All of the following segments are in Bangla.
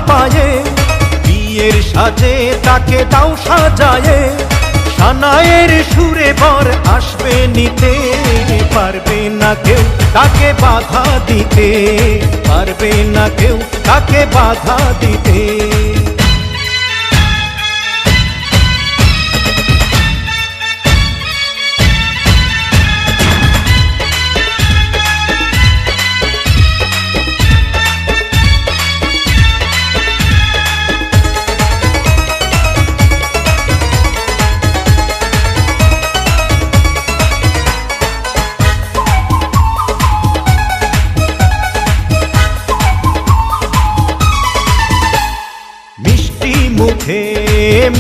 পায়ে, বিয়ের সাজে তাকে দাও সাজায়ে। সানায়ের সুরে বর আসবে নিতে, পারবে না কেউ তাকে বাধা দিতে, পারবে না কেউ তাকে বাধা দিতে। মুখে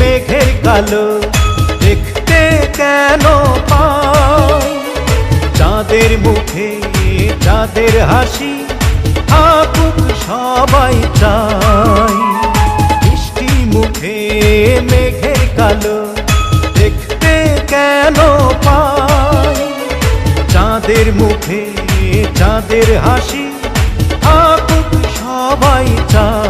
মেঘের কালো দেখতে কেন পাই, চাঁদের মুখে চাঁদের হাসি থাকুক সবাই চাই। মিষ্টি মুখে মেঘের কালো দেখতে কেন পাই, চাঁদের মুখে চাঁদের হাসি থাকুক সবাই চাই।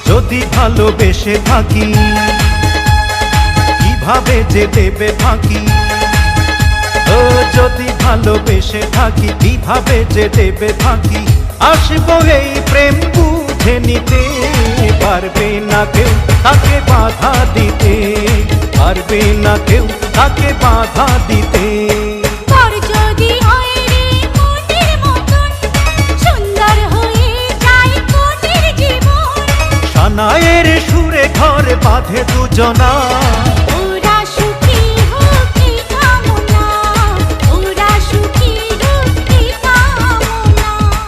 যদি ভালোবেসে থাকি কিভাবে যে দেবে ফাঁকি, ও যদি ভালোবেসে থাকি কিভাবে যে দেবে ফাঁকি। আসবো এই প্রেম বুঝে নিতে, পারবে না কেউ তাকে বাধা দিতে, পারবে না কেউ তাকে বাধা দিতে। সানায়ের সুরে ঘরে বাঁধে দুজনা।